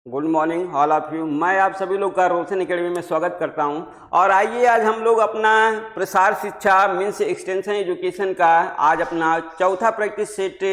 Good morning all of you. मैं आप सभी लोग का रोशन एकेडमी में स्वागत करता हूं। और आइए आज हम लोग अपना प्रसार शिक्षा मीन्स एक्सटेंशन एजुकेशन का आज अपना चौथा प्रैक्टिस सेट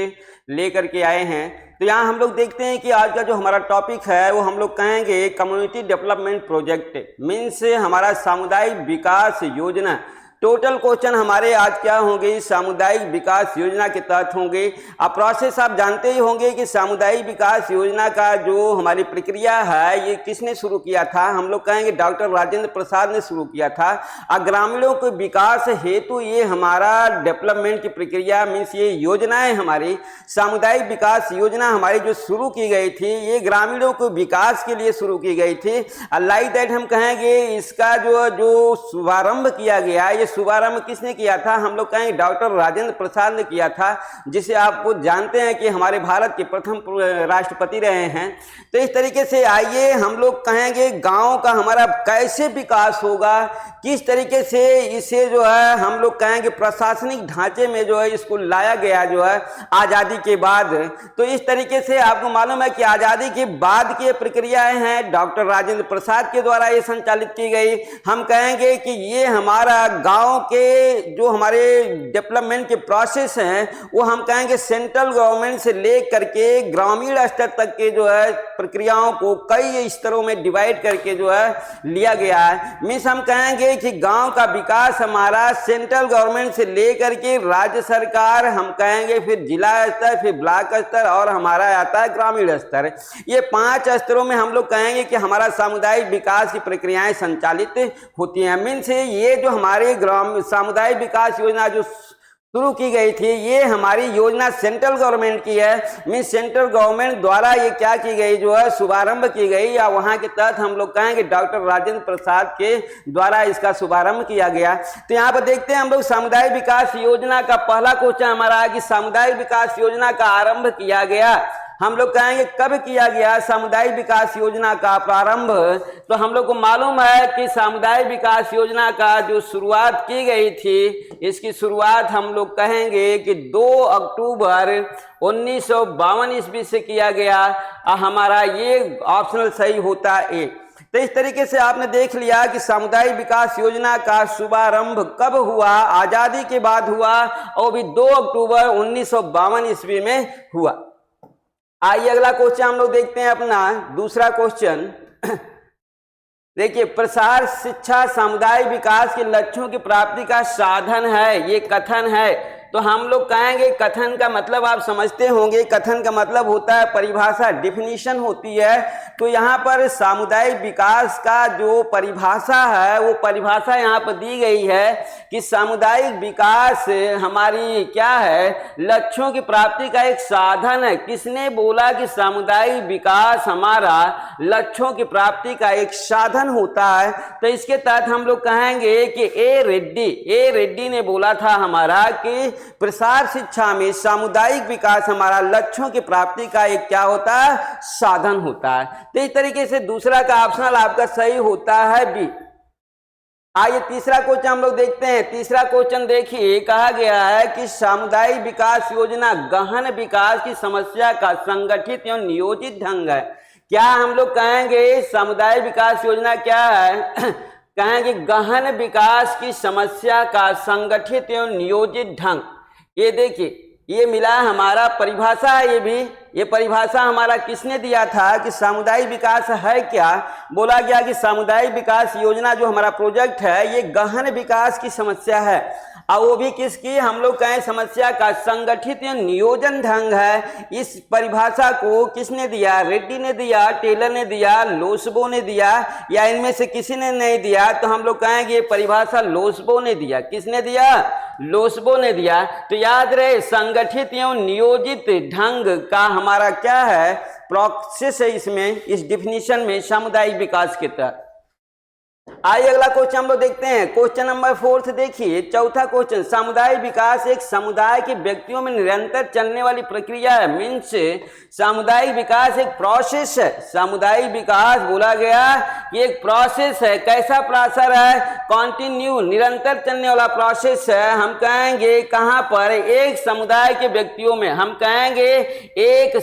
लेकर के आए हैं। तो यहाँ हम लोग देखते हैं कि आज का जो हमारा टॉपिक है वो हम लोग कहेंगे कम्युनिटी डेवलपमेंट प्रोजेक्ट मीन्स हमारा सामुदायिक विकास योजना। टोटल क्वेश्चन हमारे आज क्या होंगे, सामुदायिक विकास योजना के तहत होंगे। अब प्रोसेस आप जानते ही होंगे कि सामुदायिक विकास योजना का जो हमारी प्रक्रिया है ये किसने शुरू किया था। हम लोग कहेंगे डॉक्टर राजेंद्र प्रसाद ने शुरू किया था। और ग्रामीणों के विकास हेतु ये हमारा डेवलपमेंट की प्रक्रिया मीन्स ये योजनाएं हमारी सामुदायिक विकास योजना हमारी जो शुरू की गई थी ये ग्रामीणों के विकास के लिए शुरू की गई थी। लाइक दैट हम कहेंगे इसका जो शुभारंभ किया गया, ये शुभारंभ किसने किया था, हम लोग कहेंगे डॉक्टर राजेंद्र प्रसाद ने किया था, जिसे आप जानते हैं कि हमारे भारत के प्रथम राष्ट्रपति रहे हैं। तो इस तरीके से आइए हम लोग कहेंगे गांव का हमारा कैसे विकास होगा, किस तरीके से इसे जो है हम लोग कहेंगे प्रशासनिक ढांचे में जो है इसको लाया गया जो है आज़ादी के बाद। तो इस तरीके से आपको मालूम है कि आज़ादी के बाद की प्रक्रियाएं हैं डॉक्टर राजेंद्र प्रसाद के द्वारा ये संचालित की गई। हम कहेंगे कि ये हमारा गांव के जो हमारे डेवलपमेंट के प्रोसेस हैं वो हम कहेंगे सेंट्रल गवर्नमेंट से लेकर के ग्रामीण स्तर तक के जो है प्रक्रियाओं को कई स्तरों में डिवाइड करके जो है लिया गया है। मीन्स हम कहेंगे कि गांव का विकास हमारा सेंट्रल गवर्नमेंट से लेकर के राज्य सरकार, हम कहेंगे फिर जिला स्तर, फिर ब्लॉक स्तर और हमारा आता है ग्रामीण स्तर। ये 5 स्तरों में हम लोग कहेंगे कि हमारा सामुदायिक विकास की प्रक्रियाएं संचालित होती हैं। मीन्स ये जो हमारे सामुदायिक विकास योजना जो शुरू की गई थी ये हमारी योजना सेंट्रल गवर्नमेंट की है। मीन्स सेंट्रल गवर्नमेंट द्वारा ये क्या की गई जो है शुभारंभ की गई, या वहां के तहत हम लोग कहेंगे डॉक्टर राजेंद्र प्रसाद के द्वारा इसका शुभारंभ किया गया। तो यहाँ पर देखते हैं हम लोग सामुदायिक विकास योजना का पहला क्वेश्चन हमारा है कि सामुदायिक विकास योजना का आरंभ किया गया। हम लोग कहेंगे कब किया गया सामुदायिक विकास योजना का प्रारंभ। तो हम लोग को मालूम है कि सामुदायिक विकास योजना का जो शुरुआत की गई थी इसकी शुरुआत हम लोग कहेंगे कि 2 अक्टूबर 1952 ईस्वी से किया गया। हमारा ये ऑप्शनल सही होता है। तो इस तरीके से आपने देख लिया कि सामुदायिक विकास योजना का शुभारंभ कब हुआ, आजादी के बाद हुआ और भी 2 अक्टूबर 1952 ईस्वी में हुआ। आइए अगला क्वेश्चन हम लोग देखते हैं अपना दूसरा क्वेश्चन। देखिए, प्रसार शिक्षा सामुदायिक विकास के लक्ष्यों की प्राप्ति का साधन है, ये कथन है। तो हम लोग कहेंगे कथन का मतलब आप समझते होंगे, कथन का मतलब होता है परिभाषा, डिफिनीशन होती है। तो यहाँ पर सामुदायिक विकास का जो परिभाषा है वो परिभाषा यहाँ पर दी गई है कि सामुदायिक विकास हमारी क्या है, लक्ष्यों की प्राप्ति का एक साधन है। किसने बोला कि सामुदायिक विकास हमारा लक्ष्यों की प्राप्ति का एक साधन होता है। तो इसके तहत हम लोग कहेंगे कि ए रेड्डी ने बोला था हमारा कि प्रसार शिक्षा में सामुदायिक विकास हमारा लक्ष्यों की प्राप्ति का एक क्या होता है, साधन होता है। तो इस तरीके से दूसरा का ऑप्शनल आपका सही होता है बी। आइए तीसरा क्वेश्चन हम लोग देखते हैं। तीसरा क्वेश्चन देखिए, कहा गया है कि सामुदायिक विकास योजना गहन विकास की समस्या का संगठित एवं नियोजित ढंग है। क्या हम लोग कहेंगे सामुदायिक विकास योजना क्या है कहेंगे गहन विकास की समस्या का संगठित एवं नियोजित ढंग। ये देखिए ये मिला हमारा परिभाषा है। ये परिभाषा हमारा किसने दिया था कि सामुदायिक विकास है क्या। बोला गया कि सामुदायिक विकास योजना जो हमारा प्रोजेक्ट है ये गहन विकास की समस्या है, और वो भी किसकी, हम लोग कहें समस्या का संगठित नियोजन ढंग है। इस परिभाषा को किसने दिया, रेड्डी ने दिया, टेलर ने दिया, लोसबो ने दिया, या इनमें से किसी ने नहीं दिया। तो हम लोग कहेंगे परिभाषा लोसबो ने दिया। किसने दिया, लोसबो ने दिया। तो याद रहे संगठित एवं नियोजित ढंग का हमारा क्या है, प्रोसेस है इसमें, इस डिफिनीशन में सामुदायिक विकास के तहत। आइए अगला क्वेश्चन हम लोग देखते हैं। क्वेश्चन नंबर 4 देखिए, चौथा क्वेश्चन, सामुदायिक विकास एक समुदाय के व्यक्तियों में निरंतर चलने वाली प्रक्रिया है। मीन्स सामुदायिक विकास एक प्रोसेस है। सामुदायिक विकास बोला गया कि एक प्रोसेस है। कैसा प्रोसेस है? कॉन्टिन्यू, निरंतर चलने वाला प्रोसेस है। हम कहेंगे कहां पर? एक समुदाय के व्यक्तियों में। हम कहेंगे एक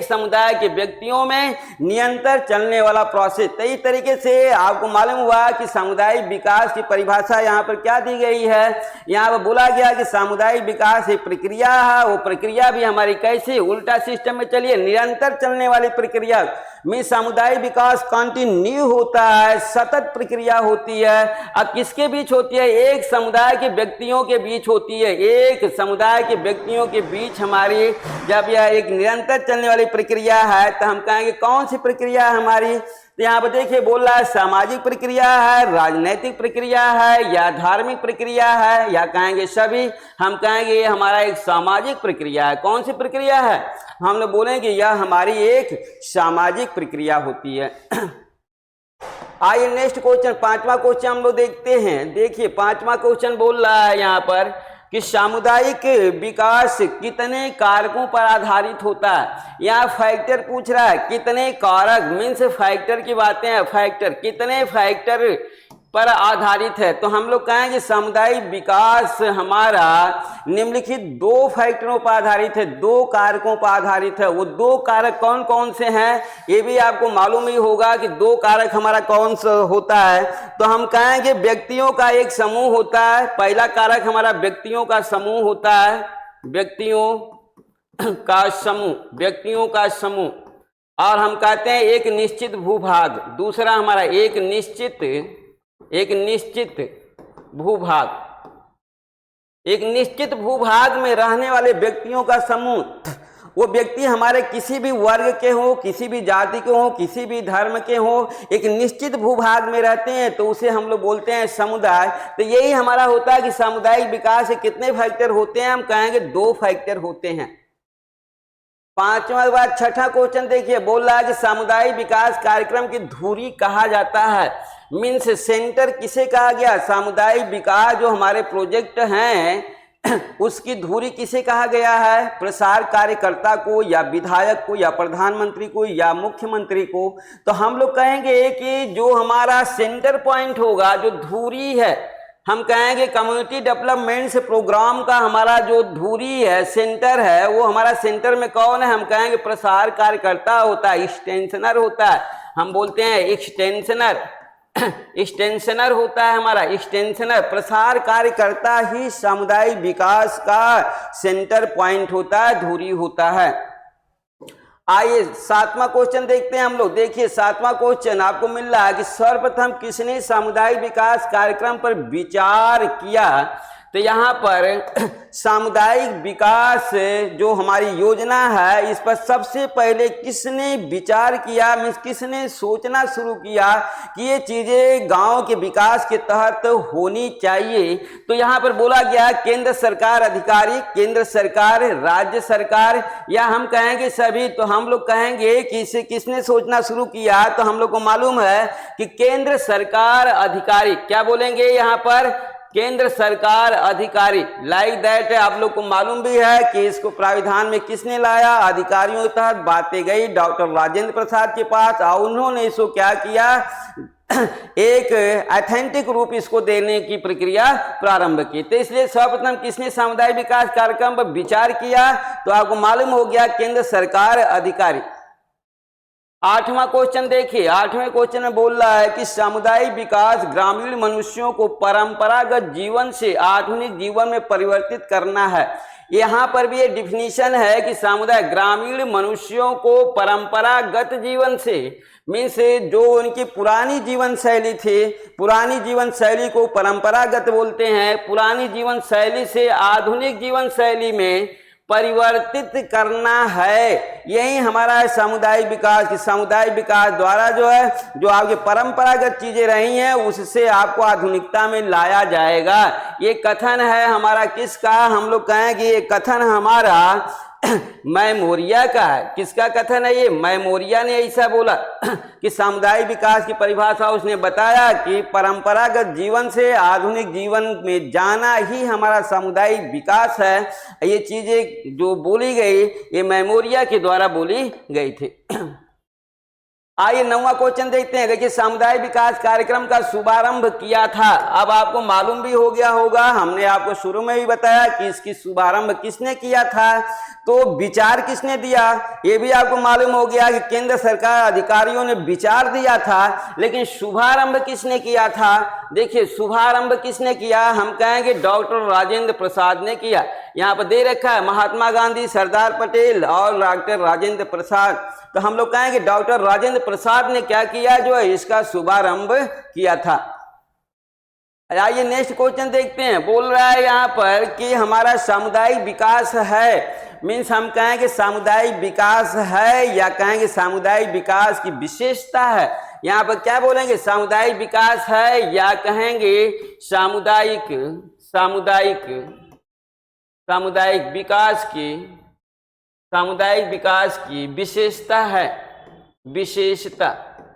समुदाय के व्यक्तियों में निरंतर चलने वाला प्रोसेस। तो इस तरीके से आपको मालूम हुआ कि सामुदायिक विकास की परिभाषा यहाँ पर क्या दी गई है। यहाँ पर बोला गया कि सामुदायिक विकास एक प्रक्रिया है। वो प्रक्रिया भी हमारी कैसी? उल्टा सिस्टम में चलिए, निरंतर चलने वाली प्रक्रिया में सामुदायिक विकास कंटिन्यू होता है, सतत प्रक्रिया होती है। अब किसके बीच होती है? एक समुदाय के व्यक्तियों के बीच होती है। एक समुदाय के व्यक्तियों के बीच हमारी जब यह एक निरंतर चलने वाली प्रक्रिया है तो हम कहेंगे कौन सी प्रक्रिया है हमारी? तो यहाँ पर देखिए बोल रहा है सामाजिक प्रक्रिया है, राजनीतिक प्रक्रिया है या धार्मिक प्रक्रिया है, या कहेंगे सभी। हम कहेंगे ये हमारा एक सामाजिक प्रक्रिया है। कौन सी प्रक्रिया है? हम लोग बोलेंगे यह हमारी एक सामाजिक प्रक्रिया होती है। आइए नेक्स्ट क्वेश्चन, पांचवा क्वेश्चन हम लोग देखते हैं। देखिए पांचवा क्वेश्चन बोल रहा है यहाँ पर कि सामुदायिक विकास कितने कारकों पर आधारित होता है। यहाँ फैक्टर पूछ रहा है, कितने कारक, मीन्स फैक्टर की बातें हैं। फैक्टर, कितने फैक्टर पर आधारित है। तो हम लोग कहेंगे सामुदायिक विकास हमारा निम्नलिखित 2 फैक्टरों पर आधारित है, 2 कारकों पर आधारित है। वो 2 कारक कौन कौन से हैं ये भी आपको मालूम ही होगा कि 2 कारक हमारा कौन सा होता है। तो हम कहेंगे व्यक्तियों का एक समूह होता है। पहला कारक हमारा व्यक्तियों का समूह होता है, व्यक्तियों का समूह। और हम कहते हैं एक निश्चित भूभाग। दूसरा हमारा एक निश्चित भूभाग, एक निश्चित भूभाग में रहने वाले व्यक्तियों का समूह। वो व्यक्ति हमारे किसी भी वर्ग के हो, किसी भी जाति के हो, किसी भी धर्म के हो, एक निश्चित भूभाग में रहते हैं तो उसे हम लोग बोलते हैं समुदाय। तो यही हमारा होता है कि सामुदायिक विकास से कितने फैक्टर होते हैं? हम कहेंगे 2 फैक्टर होते हैं। पांचवा के बाद छठा क्वेश्चन देखिए, बोल रहा है कि सामुदायिक विकास कार्यक्रम की धुरी कहा जाता है। मीन्स सेंटर किसे कहा गया? सामुदायिक विकास जो हमारे प्रोजेक्ट हैं उसकी धुरी किसे कहा गया है? प्रसार कार्यकर्ता को या विधायक को या प्रधानमंत्री को या मुख्यमंत्री को। तो हम लोग कहेंगे कि जो हमारा सेंटर पॉइंट होगा, जो धुरी है, हम कहेंगे कम्युनिटी डेवलपमेंट प्रोग्राम का हमारा जो धुरी है, सेंटर है, वो हमारा सेंटर में कौन है? हम कहेंगे प्रसार कार्यकर्ता होता है, एक्सटेंशनर होता है। हम बोलते हैं एक्सटेंशनर होता है हमारा, एक्सटेंशनर। प्रसार कार्यकर्ता ही सामुदायिक विकास का सेंटर पॉइंट होता है, धुरी होता है। आइए 7वां क्वेश्चन देखते हैं हम लोग। देखिए 7वां क्वेश्चन आपको मिल रहा है कि सर्वप्रथम किसने सामुदायिक विकास कार्यक्रम पर विचार किया। तो यहाँ पर सामुदायिक विकास जो हमारी योजना है इस पर सबसे पहले किसने विचार किया, मीन्स किसने सोचना शुरू किया कि ये चीजें गांव के विकास के तहत होनी चाहिए। तो यहाँ पर बोला गया केंद्र सरकार अधिकारी, केंद्र सरकार, राज्य सरकार, या हम कहेंगे सभी। तो हम लोग कहेंगे कि इसे किसने सोचना शुरू किया। तो हम लोग को मालूम है कि केंद्र सरकार अधिकारी। क्या बोलेंगे यहाँ पर? केंद्र सरकार अधिकारी। लाइक दैट आप लोग को मालूम भी है कि इसको प्राविधान में किसने लाया? अधिकारियों के तहत बातें गई डॉक्टर राजेंद्र प्रसाद के पास, और उन्होंने इसको क्या किया? एक ऑथेंटिक रूप इसको देने की प्रक्रिया प्रारंभ की। तो इसलिए सर्वप्रथम किसने सामुदायिक विकास कार्यक्रम पर विचार किया? तो आपको मालूम हो गया केंद्र सरकार अधिकारी। 8वां क्वेश्चन देखिए, 8वें क्वेश्चन में बोल रहा है कि सामुदायिक विकास ग्रामीण मनुष्यों को परंपरागत जीवन से आधुनिक जीवन में परिवर्तित करना है। यहाँ पर भी ये डिफिनीशन है कि सामुदाय ग्रामीण मनुष्यों को परंपरागत जीवन से, मीन्स जो उनकी पुरानी जीवन शैली थी, पुरानी जीवन शैली को परंपरागत बोलते हैं। पुरानी जीवन शैली से आधुनिक जीवन शैली में परिवर्तित करना है। यही हमारा है सामुदायिक विकास। कि सामुदायिक विकास द्वारा जो है, जो आपकी परंपरागत चीजें रही हैं उससे आपको आधुनिकता में लाया जाएगा। ये कथन है हमारा किसका? हम लोग कहें कि ये कथन हमारा मेमोरिया का है। किसका कथन है ये? मेमोरिया ने ऐसा बोला कि सामुदायिक विकास की परिभाषा उसने बताया कि परंपरागत जीवन से आधुनिक जीवन में जाना ही हमारा सामुदायिक विकास है। ये चीजें जो बोली गई ये मेमोरिया के द्वारा बोली गई थी। आइए 9वां क्वेश्चन देखते हैं। देखिए, सामुदायिक विकास कार्यक्रम का शुभारंभ किया था। अब आपको मालूम भी हो गया होगा, हमने आपको शुरू में ही बताया कि इसकी शुभारंभ किसने किया था, तो विचार किसने दिया ये भी आपको मालूम हो गया कि केंद्र सरकार अधिकारियों ने विचार दिया था। लेकिन शुभारंभ किसने किया था? देखिए, शुभारंभ किसने किया? हम कहेंगे डॉक्टर राजेंद्र प्रसाद ने किया। यहाँ पर दे रखा है महात्मा गांधी, सरदार पटेल और डॉक्टर राजेंद्र प्रसाद। तो हम लोग कहेंगे डॉक्टर राजेंद्र प्रसाद ने क्या किया, जो है इसका शुभारंभ किया था। आइए नेक्स्ट क्वेश्चन देखते हैं। बोल रहा है यहाँ पर कि हमारा सामुदायिक विकास है, मीन्स हम कहेंगे सामुदायिक विकास है या कहेंगे सामुदायिक विकास की विशेषता है। यहाँ पर क्या बोलेंगे? सामुदायिक विकास है या कहेंगे सामुदायिक विकास की विशेषता है।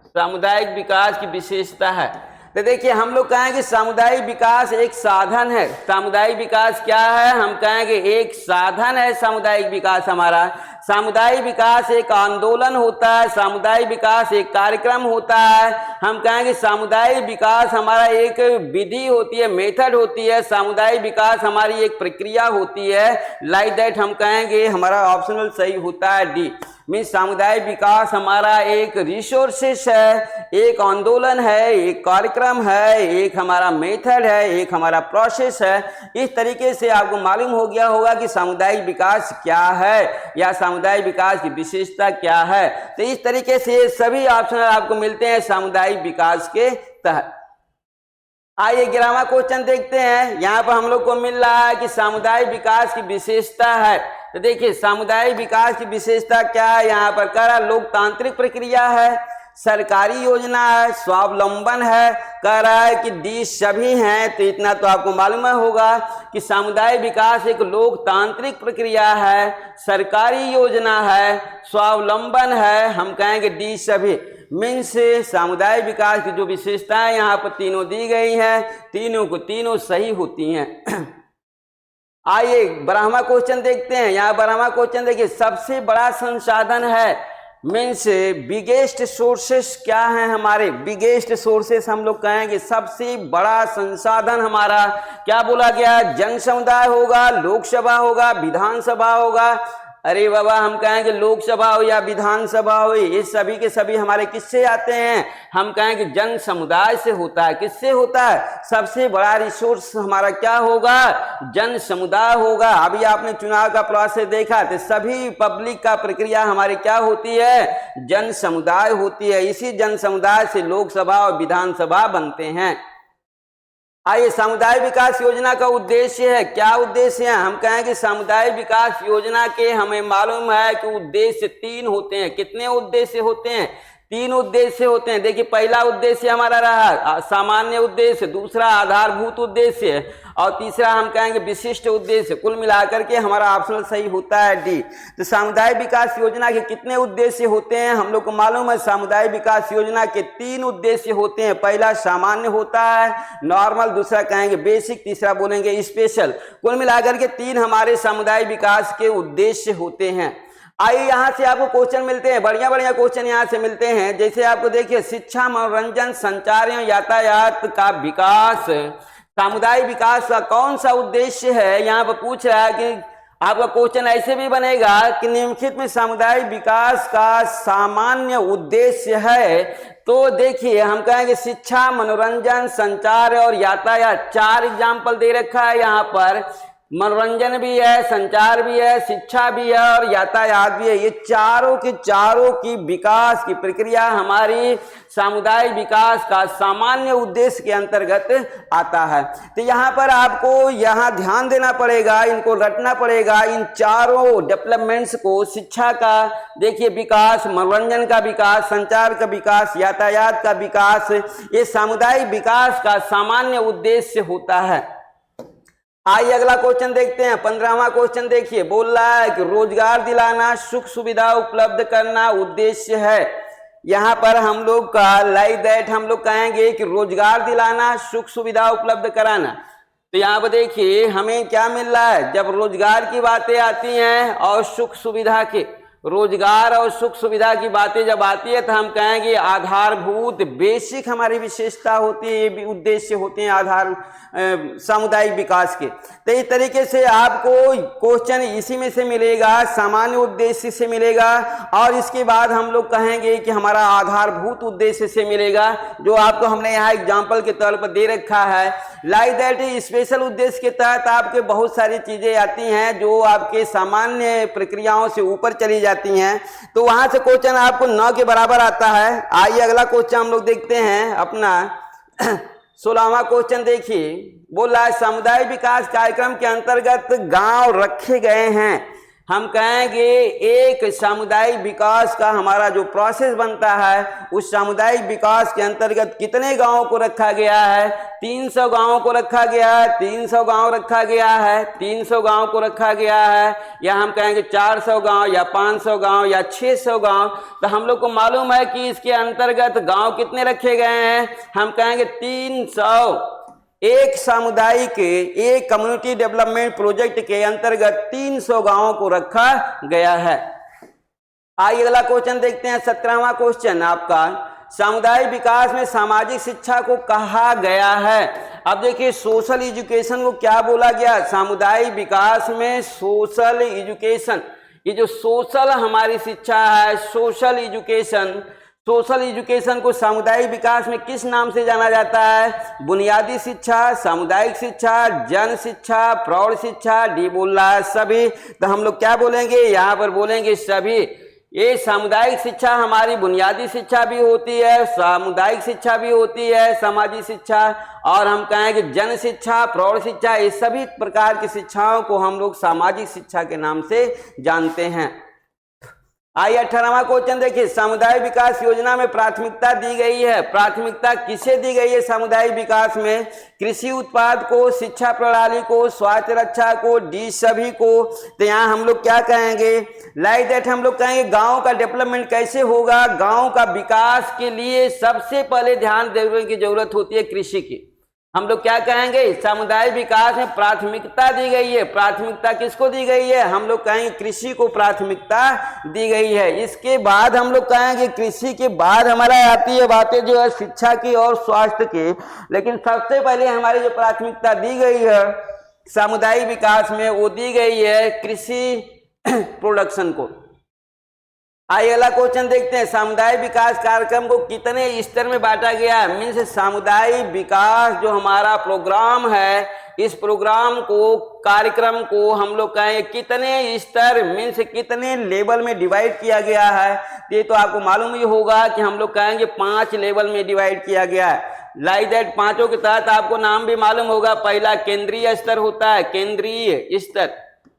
सामुदायिक विकास की विशेषता है। तो देखिए, हम लोग कहेंगे सामुदायिक विकास एक साधन है। सामुदायिक विकास क्या है? हम कहेंगे एक साधन है सामुदायिक विकास हमारा। सामुदायिक विकास एक आंदोलन होता है, सामुदायिक विकास एक कार्यक्रम होता है। हम कहेंगे सामुदायिक विकास हमारा एक विधि होती है, मेथड होती है। सामुदायिक विकास हमारी एक प्रक्रिया होती है। लाइक दैट हम कहेंगे हमारा ऑप्शनल सही होता है डी। मीन्स सामुदायिक विकास हमारा एक रिसोर्सेस है, एक आंदोलन है, एक कार्यक्रम है, एक हमारा मेथड है, एक हमारा प्रोसेस है। इस तरीके से आपको मालूम हो गया होगा कि सामुदायिक विकास क्या है या सामुदायिक विकास की विशेषता क्या है। तो इस तरीके से सभी ऑप्शन आपको मिलते हैं सामुदायिक विकास के तहत। आइए 11वां क्वेश्चन देखते हैं। यहाँ पर हम लोग को मिल रहा है कि सामुदायिक विकास की विशेषता है। तो देखिए, सामुदायिक विकास की विशेषता क्या है? यहाँ पर कह रहा लोकतांत्रिक प्रक्रिया है, सरकारी योजना है, स्वावलंबन है, कह रहा है कि डी सभी हैं। तो इतना तो आपको मालूम होगा कि सामुदायिक विकास एक लोकतांत्रिक प्रक्रिया है, सरकारी योजना है, स्वावलंबन है। हम कहेंगे डी सभी। मीन्स सामुदायिक विकास की जो विशेषताएं यहाँ पर तीनों दी गई हैं, तीनों सही होती हैं। आइए 12वां क्वेश्चन देखते हैं। यहाँ 12वां क्वेश्चन देखिए, सबसे बड़ा संसाधन है, मीन्स बिगेस्ट सोर्सेस क्या है हमारे? बिगेस्ट सोर्सेस हम लोग कहेंगे सबसे बड़ा संसाधन हमारा क्या बोला गया? जन समुदाय होगा, लोकसभा होगा, विधानसभा होगा। अरे बाबा, हम कहेंगे लोकसभा हो या विधानसभा हो, ये सभी के सभी हमारे किससे आते हैं? हम कहेंगे जन समुदाय से होता है। किससे होता है? सबसे बड़ा रिसोर्स हमारा क्या होगा? जन समुदाय होगा। अभी आपने चुनाव का प्रोसेस देखा तो सभी पब्लिक का प्रक्रिया हमारी क्या होती है? जन समुदाय होती है। इसी जन समुदाय से लोकसभा और विधानसभा बनते हैं। आइए, सामुदायिक विकास योजना का उद्देश्य है। क्या उद्देश्य है? हम कहेंगे सामुदायिक विकास योजना के हमें मालूम है कि उद्देश्य 3 होते हैं। कितने उद्देश्य होते हैं? 3 उद्देश्य होते हैं। देखिए, पहला उद्देश्य हमारा रहा सामान्य उद्देश्य, दूसरा आधारभूत उद्देश्य और तीसरा हम कहेंगे विशिष्ट उद्देश्य। कुल मिलाकर के हमारा ऑप्शनल सही होता है डी। तो सामुदायिक विकास योजना के कितने उद्देश्य होते हैं? हम लोग को मालूम है सामुदायिक विकास योजना के 3 उद्देश्य होते हैं। पहला सामान्य होता है, नॉर्मल, दूसरा कहेंगे बेसिक, तीसरा बोलेंगे स्पेशल। कुल मिलाकर के 3 हमारे सामुदायिक विकास के उद्देश्य होते हैं। आइए, यहाँ से आपको क्वेश्चन मिलते हैं, बढ़िया बढ़िया क्वेश्चन यहाँ से मिलते हैं। जैसे आपको देखिए, शिक्षा, मनोरंजन, संचार एवं यातायात का विकास, सामुदायिक विकास का कौन सा उद्देश्य है? यहाँ पर पूछ रहा है कि आपका क्वेश्चन ऐसे भी बनेगा कि निम्नलिखित में सामुदायिक विकास का सामान्य उद्देश्य है। तो देखिए, हम कहेंगे शिक्षा, मनोरंजन, संचार और यातायात। 4 एग्जाम्पल दे रखा है यहाँ पर। मनोरंजन भी है, संचार भी है, शिक्षा भी है और यातायात भी है। ये चारों की विकास की प्रक्रिया हमारी सामुदायिक विकास का सामान्य उद्देश्य के अंतर्गत आता है। तो यहाँ पर आपको यहाँ ध्यान देना पड़ेगा, इनको रटना पड़ेगा, इन चारों डेवलपमेंट्स को। शिक्षा का देखिए विकास, मनोरंजन का विकास, संचार का विकास, यातायात का विकास, ये सामुदायिक विकास का सामान्य उद्देश्य होता है। आइए अगला क्वेश्चन देखते हैं। 15वां क्वेश्चन देखिए, बोल रहा है कि रोजगार दिलाना, सुख सुविधा उपलब्ध करना उद्देश्य है। यहाँ पर हम लोग का लाइक दैट हम लोग कहेंगे कि रोजगार दिलाना, सुख सुविधा उपलब्ध कराना। तो यहाँ पर देखिए हमें क्या मिल रहा है, जब रोजगार की बातें आती हैं और सुख सुविधा के, रोजगार और सुख सुविधा की बातें जब आती है तो हम कहेंगे आधारभूत बेसिक हमारी विशेषता होती है, ये भी उद्देश्य होते हैं आधार सामुदायिक विकास के। तो इस तरीके से आपको क्वेश्चन इसी में से मिलेगा, सामान्य उद्देश्य से मिलेगा, और इसके बाद हम लोग कहेंगे कि हमारा आधारभूत उद्देश्य से मिलेगा, जो आपको हमने यहाँ एग्जाम्पल के तौर पर दे रखा है। लाइक दैट स्पेशल उद्देश्य के तहत आपके बहुत सारी चीजें आती हैं जो आपके सामान्य प्रक्रियाओं से ऊपर चली जाती हैं, तो वहां से क्वेश्चन आपको 9 के बराबर आता है। आइए अगला क्वेश्चन हम लोग देखते हैं अपना 16वां क्वेश्चन देखिए, बोल रहा है सामुदायिक विकास कार्यक्रम के अंतर्गत गांव रखे गए हैं। हम कहेंगे एक सामुदायिक विकास का हमारा जो प्रोसेस बनता है, उस सामुदायिक विकास के अंतर्गत कितने गांवों को रखा गया है? 300 गांवों को रखा गया है, 300 गांव रखा गया है, 300 गांव को रखा गया है, या हम कहेंगे 400 गांव या 500 गांव या 600 गांव। तो हम लोग को मालूम है कि इसके अंतर्गत गांव कितने रखे गए हैं, हम कहेंगे 300। एक सामुदायिक एक कम्युनिटी डेवलपमेंट प्रोजेक्ट के अंतर्गत 300 गांवों को रखा गया है। आइए अगला क्वेश्चन देखते हैं। 17वां क्वेश्चन आपका, सामुदायिक विकास में सामाजिक शिक्षा को कहा गया है। अब देखिए सोशल एजुकेशन को क्या बोला गया, सामुदायिक विकास में सोशल एजुकेशन, ये जो सोशल हमारी शिक्षा है, सोशल एजुकेशन, सोशल एजुकेशन को सामुदायिक विकास में किस नाम से जाना जाता है? बुनियादी शिक्षा, सामुदायिक शिक्षा, जन शिक्षा, प्रौढ़ शिक्षा, डी बोल रहा है सभी। तो हम लोग क्या बोलेंगे, यहाँ पर बोलेंगे सभी। ये सामुदायिक शिक्षा हमारी बुनियादी शिक्षा भी होती है, सामुदायिक शिक्षा भी होती है, सामाजिक शिक्षा, और हम कहेंगे जन शिक्षा, प्रौढ़ शिक्षा, ये सभी प्रकार की शिक्षाओं को हम लोग सामाजिक शिक्षा के नाम से जानते हैं। आइए 18वां क्वेश्चन देखिए, सामुदायिक विकास योजना में प्राथमिकता दी गई है। प्राथमिकता किसे दी गई है सामुदायिक विकास में? कृषि उत्पाद को, शिक्षा प्रणाली को, स्वास्थ्य रक्षा को, डी सभी को। तो यहाँ हम लोग क्या कहेंगे, लाइक दैट हम लोग कहेंगे गांव का डेवलपमेंट कैसे होगा, गांव का विकास के लिए सबसे पहले ध्यान देने की जरूरत होती है कृषि की। हम लोग क्या कहेंगे, सामुदायिक विकास में प्राथमिकता दी गई है। प्राथमिकता किसको दी गई है? हम लोग कहेंगे कृषि को प्राथमिकता दी गई है। इसके बाद हम लोग कहेंगे कृषि के बाद हमारा आती है बातें जो है शिक्षा की और स्वास्थ्य की, लेकिन सबसे पहले हमारी जो प्राथमिकता दी गई है सामुदायिक विकास में, वो दी गई है कृषि प्रोडक्शन को। आइए अगला क्वेश्चन देखते हैं, सामुदायिक विकास कार्यक्रम को कितने स्तर में बांटा गया है? मीन्स सामुदायिक विकास जो हमारा प्रोग्राम है, इस प्रोग्राम को, कार्यक्रम को हम लोग कहें कितने स्तर मीन्स कितने लेवल में डिवाइड किया गया है? ये तो आपको मालूम ही होगा कि हम लोग कहेंगे 5 लेवल में डिवाइड किया गया है। लाइक दैट पांचों के तहत आपको नाम भी मालूम होगा। पहला केंद्रीय स्तर होता है, केंद्रीय स्तर,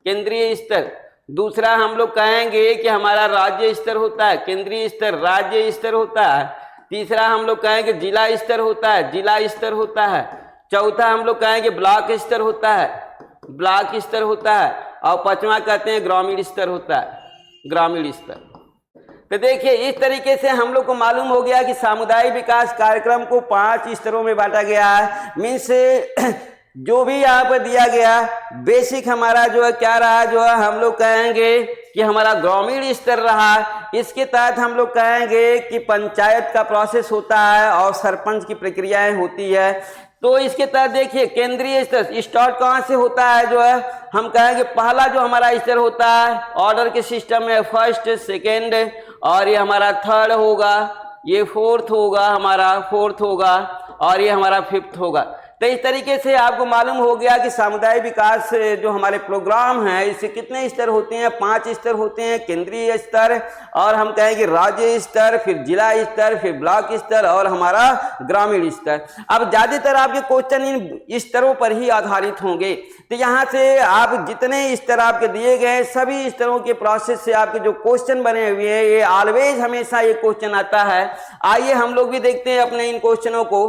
केंद्रीय स्तर। दूसरा हम लोग कहेंगे कि हमारा राज्य स्तर होता है, केंद्रीय स्तर, राज्य स्तर होता है। तीसरा हम लोग कहेंगे जिला स्तर होता है, जिला स्तर होता है। चौथा हम लोग कहेंगे ब्लॉक स्तर होता है, ब्लॉक स्तर होता है। और पांचवा कहते हैं ग्रामीण स्तर होता है, ग्रामीण स्तर। तो देखिए इस तरीके से हम लोग को मालूम हो गया कि सामुदायिक विकास कार्यक्रम को 5 स्तरों में बांटा गया है। मीन्स जो भी यहाँ पर दिया गया बेसिक हमारा जो है क्या रहा, जो है हम लोग कहेंगे कि हमारा ग्रामीण स्तर रहा। इसके तहत हम लोग कहेंगे कि पंचायत का प्रोसेस होता है और सरपंच की प्रक्रियाएं होती है। तो इसके तहत देखिए केंद्रीय स्तर स्टार्ट कहाँ से होता है, जो है हम कहेंगे पहला जो हमारा स्तर होता है ऑर्डर के सिस्टम में, फर्स्ट, सेकेंड, और ये हमारा थर्ड होगा, ये फोर्थ होगा, हमारा फोर्थ होगा, और ये हमारा फिफ्थ होगा। तो इस तरीके से आपको मालूम हो गया कि सामुदायिक विकास जो हमारे प्रोग्राम है इससे कितने स्तर होते हैं? 5 स्तर होते हैं, केंद्रीय स्तर, और हम कहेंगे राज्य स्तर, फिर जिला स्तर, फिर ब्लॉक स्तर, और हमारा ग्रामीण स्तर। अब ज्यादातर आपके क्वेश्चन इन स्तरों पर ही आधारित होंगे। तो यहाँ से आप जितने स्तर आपके दिए गए सभी स्तरों के प्रोसेस से आपके जो क्वेश्चन बने हुए हैं, ये ऑलवेज हमेशा ये क्वेश्चन आता है। आइए हम लोग भी देखते हैं अपने इन क्वेश्चनों को।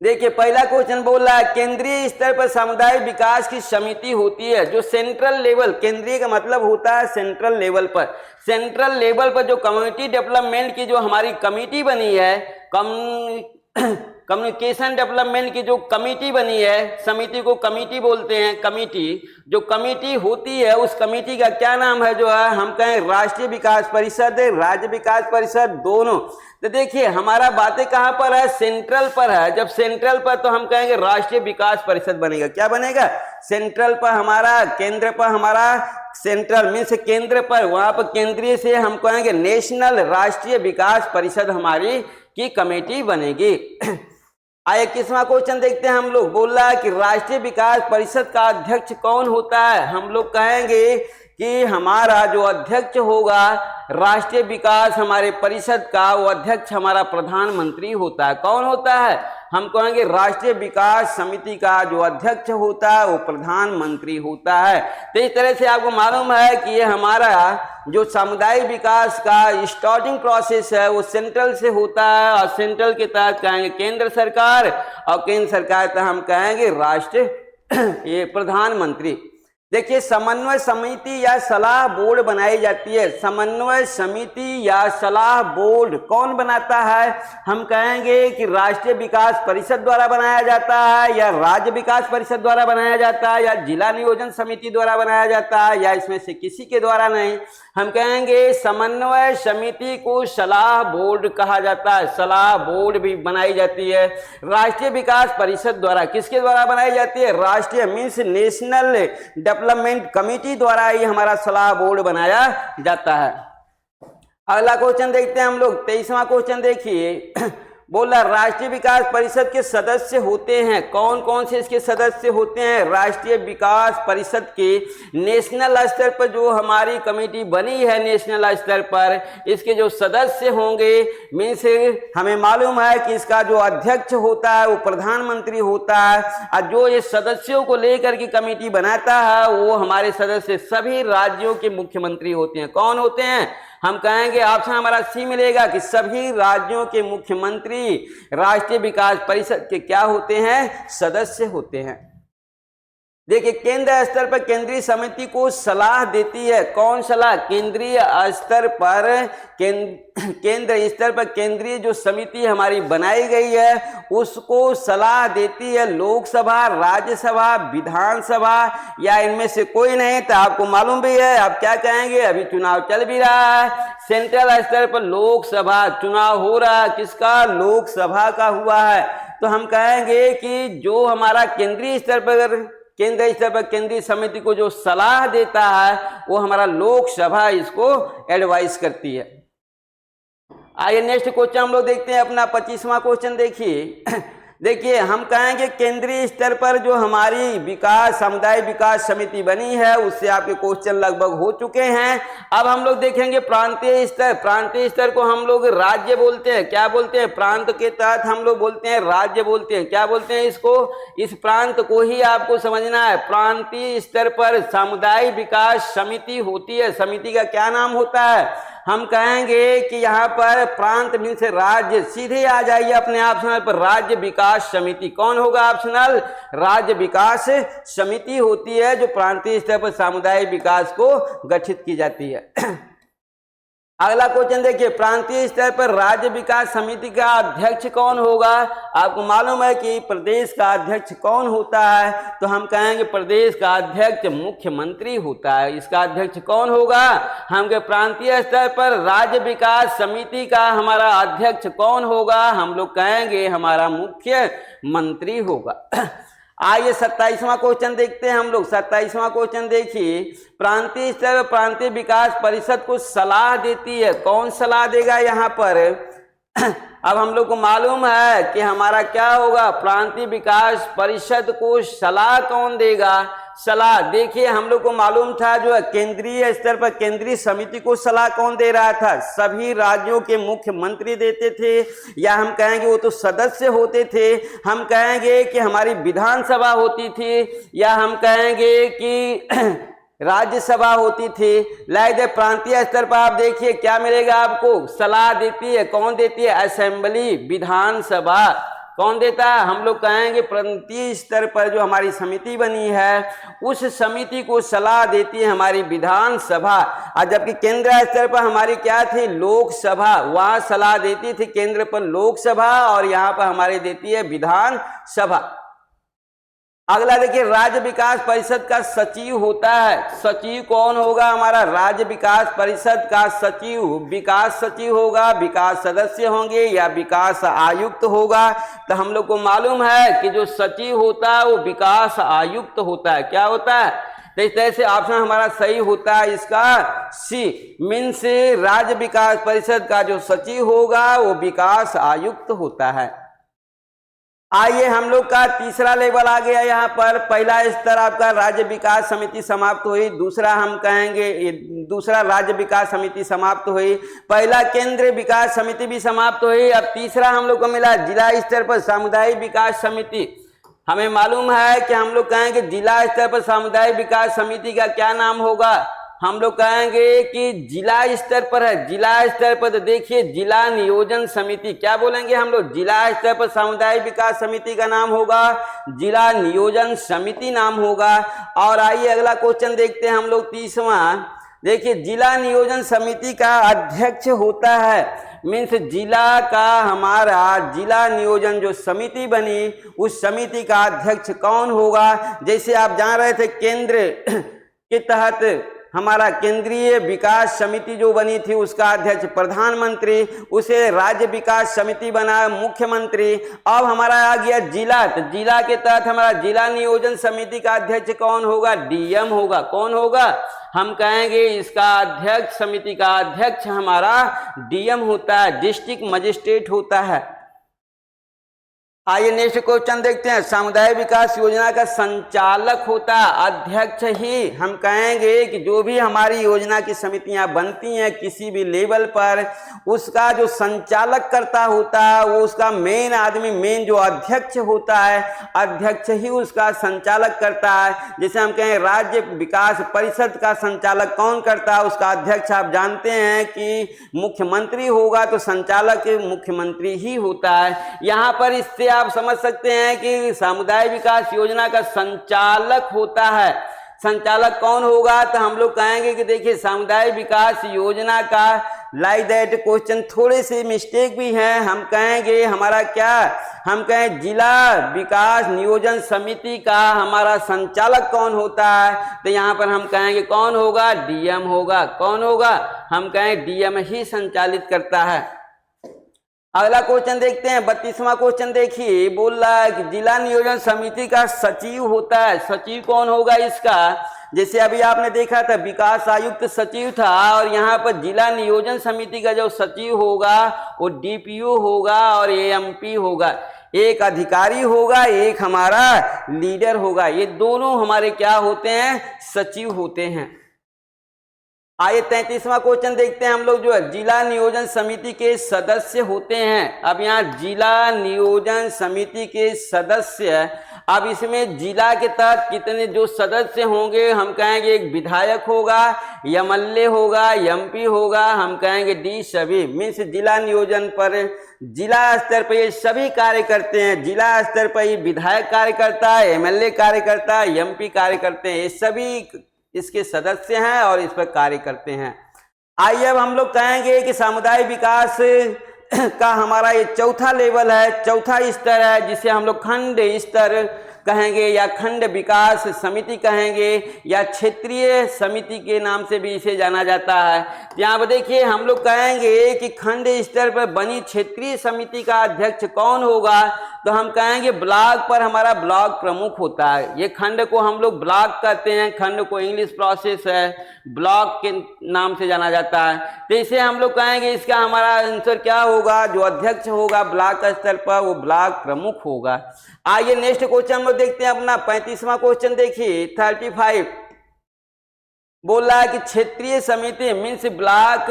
देखिए पहला क्वेश्चन बोल रहा है केंद्रीय स्तर पर समुदाय विकास की समिति होती है, जो सेंट्रल लेवल, केंद्रीय का मतलब होता है सेंट्रल लेवल पर, सेंट्रल लेवल पर जो कम्युनिटी डेवलपमेंट की जो हमारी कमेटी बनी है, कम्युनिकेशन डेवलपमेंट की जो कमेटी बनी है, समिति को कमेटी बोलते हैं, कमेटी, जो कमेटी होती है उस कमेटी का क्या नाम है, जो है हम कहें राष्ट्रीय विकास परिषद, राज्य विकास परिषद दोनों। तो देखिए हमारा बातें कहां पर है, सेंट्रल पर है। जब सेंट्रल पर तो हम कहेंगे राष्ट्रीय विकास परिषद बनेगा। क्या बनेगा, सेंट्रल पर हमारा, केंद्र पर हमारा, सेंट्रल मीन्स केंद्र पर, वहां पर केंद्रीय से हम कहेंगे नेशनल राष्ट्रीय विकास परिषद हमारी की कमेटी बनेगी। आइए 21वां क्वेश्चन देखते हैं हम लोग। बोल रहा है कि राष्ट्रीय विकास परिषद का अध्यक्ष कौन होता है। हम लोग कहेंगे कि हमारा जो अध्यक्ष होगा राष्ट्रीय विकास हमारे परिषद का, वो अध्यक्ष हमारा प्रधानमंत्री होता है। कौन होता है, हम कहेंगे राष्ट्रीय विकास समिति का जो अध्यक्ष होता है वो प्रधानमंत्री होता है। तो इस तरह से आपको मालूम है कि ये हमारा जो सामुदायिक विकास का स्टार्टिंग प्रोसेस है वो सेंट्रल से होता है, और सेंट्रल के तहत कहेंगे केंद्र सरकार, और केंद्र सरकार तहत हम कहेंगे राष्ट्र ये प्रधानमंत्री। देखिए समन्वय समिति या सलाह बोर्ड बनाई जाती है। समन्वय समिति या सलाह बोर्ड कौन बनाता है, हम कहेंगे कि राष्ट्रीय विकास परिषद द्वारा बनाया जाता है, या राज्य विकास परिषद द्वारा बनाया जाता है, या जिला नियोजन समिति द्वारा बनाया जाता है, या इसमें से किसी के द्वारा नहीं। हम कहेंगे समन्वय समिति को सलाह बोर्ड कहा जाता है, सलाह बोर्ड भी बनाई जाती है। राष्ट्रीय विकास परिषद द्वारा, किसके द्वारा बनाई जाती है, राष्ट्रीय मीन्स नेशनल डेवलपमेंट कमेटी द्वारा ही हमारा सलाह बोर्ड बनाया जाता है। अगला क्वेश्चन देखते हैं हम लोग। 23वां क्वेश्चन देखिए, बोला राष्ट्रीय विकास परिषद के सदस्य होते हैं, कौन कौन से इसके सदस्य होते हैं। राष्ट्रीय विकास परिषद के नेशनल स्तर पर जो हमारी कमेटी बनी है नेशनल स्तर पर, इसके जो सदस्य होंगे मीन्स हमें मालूम है कि इसका जो अध्यक्ष होता है वो प्रधानमंत्री होता है, और जो ये सदस्यों को लेकर के कमेटी बनाता है वो हमारे सदस्य सभी राज्यों के मुख्यमंत्री होते हैं। कौन होते हैं, हम कहेंगे ऑप्शन हमारा सी मिलेगा कि सभी राज्यों के मुख्यमंत्री राष्ट्रीय विकास परिषद के क्या होते हैं, सदस्य होते हैं। देखिए केंद्र स्तर पर केंद्रीय समिति को सलाह देती है, कौन सलाह, केंद्रीय स्तर पर, केंद्र स्तर पर केंद्रीय जो समिति हमारी बनाई गई है उसको सलाह देती है लोकसभा, राज्यसभा, विधानसभा, या इनमें से कोई नहीं। तो आपको मालूम भी है, आप क्या कहेंगे, अभी चुनाव चल भी रहा है, सेंट्रल स्तर पर लोकसभा चुनाव हो रहा है, किसका, लोकसभा का हुआ है। तो हम कहेंगे कि जो हमारा केंद्रीय स्तर पर केंद्रीय समिति को जो सलाह देता है वो हमारा लोकसभा इसको एडवाइस करती है। आइए नेक्स्ट क्वेश्चन हम लोग देखते हैं अपना 25वां क्वेश्चन। देखिए हम कहेंगे केंद्रीय स्तर पर जो हमारी विकास समुदाय विकास समिति बनी है उससे आपके क्वेश्चन लगभग हो चुके हैं। अब हम लोग देखेंगे प्रांतीय स्तर। प्रांतीय स्तर को हम लोग राज्य बोलते हैं, क्या बोलते हैं, प्रांत के तहत हम लोग बोलते हैं राज्य बोलते हैं, क्या बोलते हैं इसको, इस प्रांत को ही आपको समझना है। प्रांतीय स्तर पर समुदाय विकास समिति होती है, समिति का क्या नाम होता है, हम कहेंगे कि यहाँ पर प्रांत मीन से राज्य, सीधे आ जाइए अपने ऑप्शनल पर, राज्य विकास समिति। कौन होगा ऑप्शनल, राज्य विकास समिति होती है जो प्रांतीय स्तर पर सामुदायिक विकास को गठित की जाती है। अगला क्वेश्चन देखिए, प्रांतीय स्तर पर राज्य विकास समिति का अध्यक्ष कौन होगा। आपको मालूम है कि प्रदेश का अध्यक्ष कौन होता है, तो हम कहेंगे प्रदेश का अध्यक्ष मुख्यमंत्री होता है। इसका अध्यक्ष कौन होगा, हम कहें प्रांतीय स्तर पर राज्य विकास समिति का हमारा अध्यक्ष कौन होगा, हम लोग कहेंगे हमारा मुख्यमंत्री होगा। आइए 27वां क्वेश्चन देखते हैं हम लोग। 27वां क्वेश्चन देखिए, प्रांतीय स्तर प्रांतीय विकास परिषद को सलाह देती है, कौन सलाह देगा यहाँ पर। अब हम लोग को मालूम है कि हमारा क्या होगा, प्रांतीय विकास परिषद को सलाह कौन देगा, सलाह देखिए हम लोग को मालूम था जो है केंद्रीय स्तर पर केंद्रीय समिति को सलाह कौन दे रहा था, सभी राज्यों के मुख्यमंत्री देते थे, या हम कहेंगे वो तो सदस्य होते थे, हम कहेंगे कि हमारी विधानसभा होती थी, या हम कहेंगे कि राज्यसभा होती थी। लाइक प्रांतीय स्तर पर आप देखिए क्या मिलेगा आपको, सलाह देती है, कौन देती है, असेंबली, विधानसभा। कौन देता है? हम लोग कहेंगे प्रांतीय स्तर पर जो हमारी समिति बनी है उस समिति को सलाह देती है हमारी विधानसभा, और जबकि केंद्र स्तर पर हमारी क्या थी? लोकसभा। वहां सलाह देती थी केंद्र पर लोकसभा और यहाँ पर हमारी देती है विधानसभा। अगला देखिए, राज्य विकास परिषद का सचिव होता है। सचिव कौन होगा? हमारा राज्य विकास परिषद का सचिव। विकास सचिव होगा, विकास सदस्य होंगे या विकास आयुक्त होगा। तो हम लोग को मालूम है कि जो सचिव होता है वो विकास आयुक्त होता है। क्या होता है? तो इस तरह से ऑप्शन हमारा सही होता है इसका सी, मीन्स राज्य विकास परिषद का जो सचिव होगा वो विकास आयुक्त होता है। आइए हम लोग का तीसरा लेवल आ गया यहाँ पर। पहला स्तर आपका राज्य विकास समिति समाप्त हुई, दूसरा हम कहेंगे दूसरा राज्य विकास समिति समाप्त हुई, पहला केंद्रीय विकास समिति भी समाप्त हुई। अब तीसरा हम लोग को मिला जिला स्तर पर सामुदायिक विकास समिति। हमें मालूम है कि हम लोग कहेंगे जिला स्तर पर सामुदायिक विकास समिति का क्या नाम होगा? हम लोग कहेंगे कि जिला स्तर पर है। जिला स्तर पर तो देखिए जिला नियोजन समिति। क्या बोलेंगे हम लोग? जिला स्तर पर सामुदायिक विकास समिति का नाम होगा जिला नियोजन समिति नाम होगा। और आइए अगला क्वेश्चन देखते हैं हम लोग 30वां। देखिए जिला नियोजन समिति का अध्यक्ष होता है, मीन्स जिला का हमारा जिला नियोजन जो समिति बनी उस समिति का अध्यक्ष कौन होगा? जैसे आप जान रहे थे केंद्र के तहत हमारा केंद्रीय विकास समिति जो बनी थी उसका अध्यक्ष प्रधानमंत्री, उसे राज्य विकास समिति बना मुख्यमंत्री। अब हमारा आ गया जिला, तो जिला के तहत हमारा जिला नियोजन समिति का अध्यक्ष कौन होगा? डीएम होगा। कौन होगा? हम कहेंगे इसका अध्यक्ष, समिति का अध्यक्ष हमारा डीएम होता है, डिस्ट्रिक्ट मजिस्ट्रेट होता है। आइए नेक्स्ट क्वेश्चन देखते हैं। सामुदायिक विकास योजना का संचालक होता है अध्यक्ष ही। हम कहेंगे कि जो भी हमारी योजना की समितियां बनती हैं किसी भी लेवल पर, उसका जो संचालक करता होता है वो उसका मेन आदमी, मेन जो अध्यक्ष होता है, अध्यक्ष ही उसका संचालक करता है। जैसे हम कहें राज्य विकास परिषद का संचालक कौन करता है? उसका अध्यक्ष आप जानते हैं कि मुख्यमंत्री होगा, तो संचालक मुख्यमंत्री ही होता है। यहाँ पर इससे आप समझ सकते हैं कि सामुदायिक विकास योजना का संचालक होता है। संचालक कौन होगा? तो हम लोग कहेंगे कि देखिए सामुदायिक विकास योजना का लाइक दैट क्वेश्चन थोड़े से मिस्टेक भी हैं। हम कहेंगे हमारा क्या, हम कहें जिला विकास नियोजन समिति का हमारा संचालक कौन होता है? तो यहाँ पर हम कहेंगे कौन होगा? डीएम होगा। कौन होगा? हम कहें डीएम ही संचालित करता है। अगला क्वेश्चन देखते हैं 32वां क्वेश्चन। देखिए बोल रहा है कि जिला नियोजन समिति का सचिव होता है। सचिव कौन होगा इसका? जैसे अभी आपने देखा था विकास आयुक्त सचिव था, और यहाँ पर जिला नियोजन समिति का जो सचिव होगा वो डीपीओ होगा और एएमपी होगा। एक अधिकारी होगा, एक हमारा लीडर होगा। ये दोनों हमारे क्या होते हैं? सचिव होते हैं। आइए 33वां क्वेश्चन देखते हैं हम लोग। जो है जिला नियोजन समिति के सदस्य होते हैं। अब यहाँ जिला नियोजन समिति के सदस्य, अब इसमें जिला के तहत कितने जो सदस्य होंगे? हम कहेंगे एक विधायक होगा, एमएलए होगा, एमपी होगा, हम कहेंगे डी सभी। मीन्स जिला नियोजन पर जिला स्तर पर ये सभी कार्य करते हैं। जिला स्तर पर ये विधायक कार्य करता है, एमएलए कार्य करता है, एमपी कार्य करते हैं। ये सभी इसके सदस्य हैं और इस पर कार्य करते हैं। आइए अब हम लोग कहेंगे कि सामुदायिक विकास का हमारा ये चौथा लेवल है, चौथा स्तर है, जिसे हम लोग खंड स्तर कहेंगे या खंड विकास समिति कहेंगे या क्षेत्रीय समिति के नाम से भी इसे जाना जाता है। यहाँ पर देखिए हम लोग कहेंगे कि खंड स्तर पर बनी क्षेत्रीय समिति का अध्यक्ष कौन होगा? तो हम कहेंगे ब्लॉक पर हमारा ब्लॉक प्रमुख होता है। ये खंड को हम लोग ब्लॉक कहते हैं, खंड को इंग्लिश प्रोसेस है, ब्लॉक के नाम से जाना जाता है। तो इसे हम लोग कहेंगे इसका हमारा आंसर क्या होगा? जो अध्यक्ष होगा ब्लॉक स्तर पर वो ब्लॉक प्रमुख होगा। आइए नेक्स्ट क्वेश्चन हम लोग देखते हैं अपना 35वां क्वेश्चन। देखिए 35 बोल रहा है कि क्षेत्रीय समिति मीन्स ब्लॉक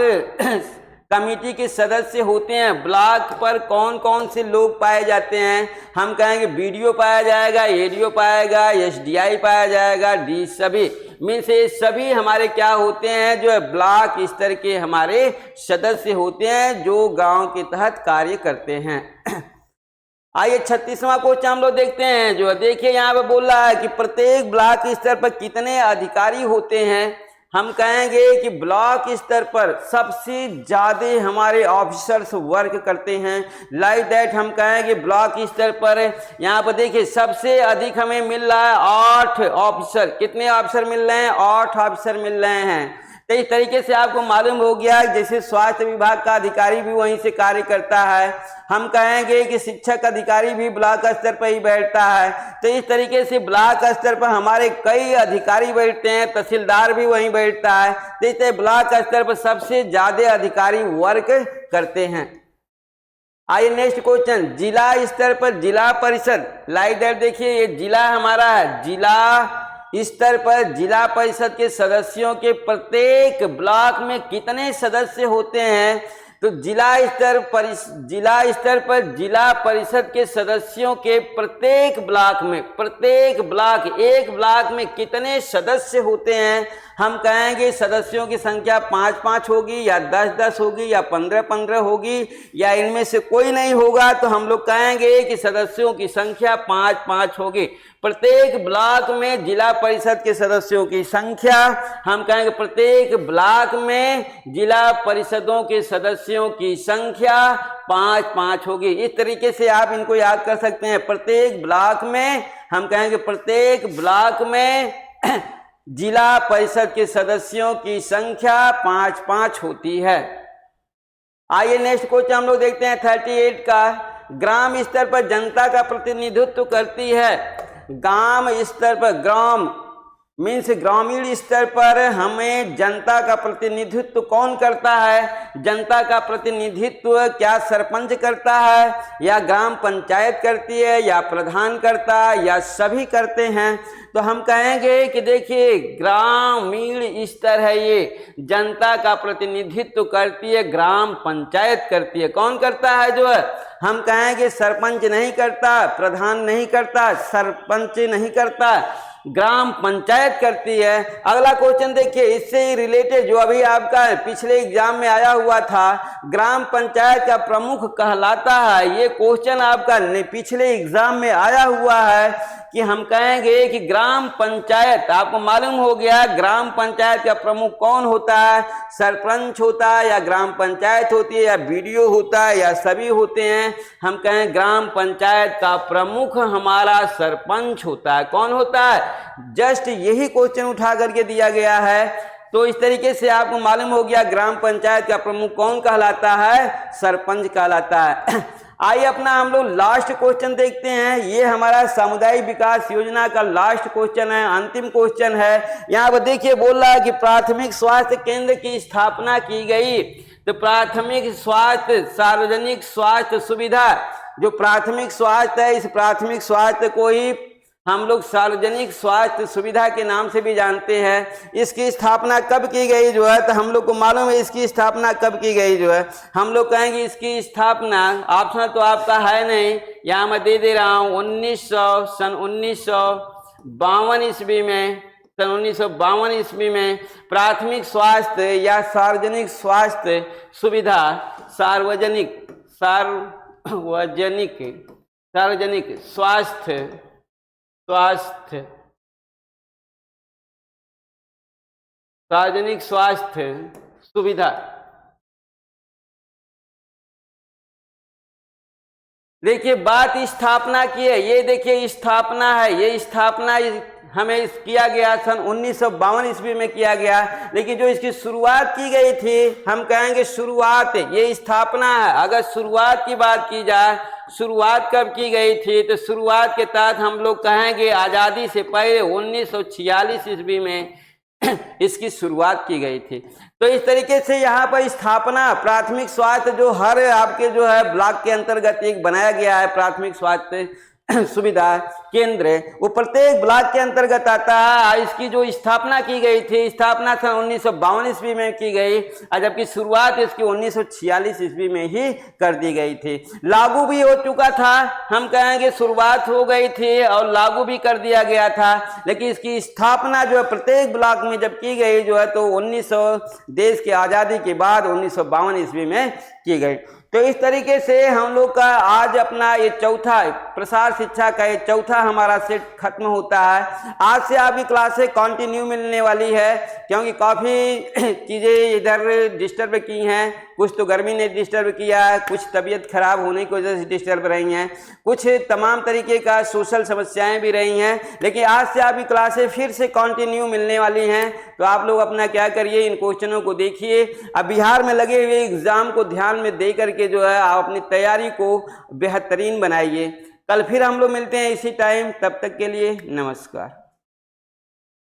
कमेटी के सदस्य होते हैं। ब्लॉक पर कौन कौन से लोग पाए जाते हैं? हम कहेंगे बीडीओ पाया जाएगा, एडीओ पाएगा, एसडीआई पाया जाएगा, डी सभी। मीन्स ये सभी हमारे क्या होते हैं? जो है ब्लॉक स्तर के हमारे सदस्य होते हैं जो गांव के तहत कार्य करते हैं। आइए 36वां क्वेश्चन हम लोग देखते हैं। जो देखिए यहाँ पे बोल रहा है कि प्रत्येक ब्लॉक स्तर पर कितने अधिकारी होते हैं। हम कहेंगे कि ब्लॉक स्तर पर सबसे ज्यादा हमारे ऑफिसर्स वर्क करते हैं। लाइक दैट हम कहेंगे ब्लॉक स्तर पर यहाँ पर देखिए सबसे अधिक हमें मिल रहा है 8 ऑफिसर। कितने ऑफिसर मिल रहे हैं? 8 ऑफिसर मिल रहे हैं। तो इस तरीके से आपको मालूम हो गया जैसे स्वास्थ्य विभाग का अधिकारी भी वहीं से कार्य करता है। हम कहेंगे कि शिक्षक अधिकारी भी ब्लॉक स्तर पर ही बैठता है। तो इस तरीके से ब्लॉक स्तर पर हमारे कई अधिकारी बैठते हैं, तहसीलदार भी वहीं बैठता है। तो इसलिए ब्लॉक स्तर पर सबसे ज्यादा अधिकारी वर्क करते हैं। आइए नेक्स्ट क्वेश्चन, जिला स्तर पर जिला परिषद। लाइक दैट देखिए ये जिला हमारा है। जिला स्तर पर जिला परिषद के सदस्यों के प्रत्येक ब्लॉक में कितने सदस्य होते हैं? तो जिला स्तर पर जिला परिषद के सदस्यों के प्रत्येक ब्लॉक में, प्रत्येक ब्लॉक, एक ब्लॉक में कितने सदस्य होते हैं? हम कहेंगे सदस्यों की संख्या 5-5 होगी या 10-10 होगी या 15-15 होगी या इनमें से कोई नहीं होगा। तो हम लोग कहेंगे कि सदस्यों की संख्या 5-5 होगी। प्रत्येक ब्लॉक में जिला परिषद के सदस्यों की संख्या, हम कहेंगे प्रत्येक ब्लॉक में जिला परिषदों के सदस्यों की संख्या 5-5 होगी। इस तरीके से आप इनको याद कर सकते हैं। प्रत्येक ब्लॉक में, हम कहेंगे प्रत्येक ब्लॉक में जिला परिषद के सदस्यों की संख्या 5-5 होती है। आइए नेक्स्ट क्वेश्चन हम लोग देखते हैं 38 का। ग्राम स्तर पर जनता का प्रतिनिधित्व करती है। ग्राम स्तर पर, ग्राम मीन्स ग्रामीण स्तर पर हमें जनता का प्रतिनिधित्व कौन करता है? जनता का प्रतिनिधित्व क्या सरपंच करता है या ग्राम पंचायत करती है या प्रधान करता है या सभी करते हैं? तो हम कहेंगे कि देखिए ग्रामीण स्तर है, ये जनता का प्रतिनिधित्व करती है ग्राम पंचायत करती है। कौन करता है? जो है हम कहेंगे सरपंच नहीं करता, प्रधान नहीं करता, सरपंच नहीं करता, ग्राम पंचायत करती है। अगला क्वेश्चन देखिए इससे ही रिलेटेड जो अभी आपका पिछले एग्जाम में आया हुआ था, ग्राम पंचायत का प्रमुख कहलाता है। ये क्वेश्चन आपका पिछले एग्जाम में आया हुआ है कि हम कहेंगे कि ग्राम पंचायत, आपको मालूम हो गया ग्राम पंचायत का प्रमुख कौन होता है? सरपंच होता है या ग्राम पंचायत होती है या बीडीओ होता है या सभी होते हैं? हम कहें ग्राम पंचायत का प्रमुख हमारा सरपंच होता है। कौन होता है? जस्ट यही क्वेश्चन उठा करके दिया गया है। तो इस तरीके से आपको मालूम हो गया ग्राम पंचायत का प्रमुख कौन कहलाता है? सरपंच कहलाता है। आइए अपना हम लोग लास्ट क्वेश्चन देखते हैं। ये हमारा सामुदायिक विकास योजना का लास्ट क्वेश्चन है, अंतिम क्वेश्चन है। यहाँ पर देखिए बोल रहा है कि प्राथमिक स्वास्थ्य केंद्र की स्थापना की गई। तो प्राथमिक स्वास्थ्य, सार्वजनिक स्वास्थ्य सुविधा, जो प्राथमिक स्वास्थ्य है, इस प्राथमिक स्वास्थ्य को ही हम लोग सार्वजनिक स्वास्थ्य सुविधा के नाम से भी जानते हैं। इसकी स्थापना कब की गई जो है? तो हम लोग को मालूम है इसकी स्थापना कब की गई जो है। हम लोग कहेंगे इसकी स्थापना, ऑप्शन तो आपका है नहीं, यहाँ मैं दे दे रहा हूँ, सन 1952 ईस्वी में, सन 1952 ईस्वी में प्राथमिक स्वास्थ्य या सार्वजनिक स्वास्थ्य सुविधा, सार्वजनिक सार्वजनिक स्वास्थ्य सुविधा। देखिए बात स्थापना की है, ये देखिए स्थापना है, ये स्थापना हमें किया गया सन 1952 ईस्वी में किया गया। लेकिन जो इसकी शुरुआत की गई थी, हम कहेंगे शुरुआत, ये स्थापना है। अगर शुरुआत की बात की जाए, शुरुआत कब की गई थी? तो शुरुआत के तहत हम लोग कहेंगे आज़ादी से पहले 1946 ईस्वी में इसकी शुरुआत की गई थी। तो इस तरीके से यहाँ पर स्थापना प्राथमिक स्वास्थ्य जो हर आपके जो है ब्लॉक के अंतर्गत एक बनाया गया है प्राथमिक स्वास्थ्य सुविधा केंद्र, वो प्रत्येक ब्लॉक के अंतर्गत आता है। इसकी जो स्थापना की गई थी, स्थापना सन 1952 ईस्वी में की गई, जबकि शुरुआत इसकी 1946 ईस्वी में ही कर दी गई थी। लागू भी हो चुका था, हम कहेंगे शुरुआत हो गई थी और लागू भी कर दिया गया था। लेकिन इसकी स्थापना जो है प्रत्येक ब्लॉक में जब की गई जो है तो 1900 देश की आज़ादी के बाद 1952 ईस्वी में की गई। तो इस तरीके से हम लोग का आज अपना ये चौथा प्रसार शिक्षा का ये चौथा हमारा सेट खत्म होता है। आज से आपकी क्लासें कंटिन्यू मिलने वाली है, क्योंकि काफ़ी चीज़ें इधर डिस्टर्ब की हैं। कुछ तो गर्मी ने डिस्टर्ब किया है, कुछ तबीयत खराब होने की वजह से डिस्टर्ब रही हैं, कुछ तमाम तरीके का सोशल समस्याएं भी रही हैं। लेकिन आज से आपकी क्लासें फिर से कंटिन्यू मिलने वाली हैं। तो आप लोग अपना क्या करिए, इन क्वेश्चनों को देखिए। अब बिहार में लगे हुए एग्जाम को ध्यान में दे करके जो है आप अपनी तैयारी को बेहतरीन बनाइए। कल फिर हम लोग मिलते हैं इसी टाइम, तब तक के लिए नमस्कार।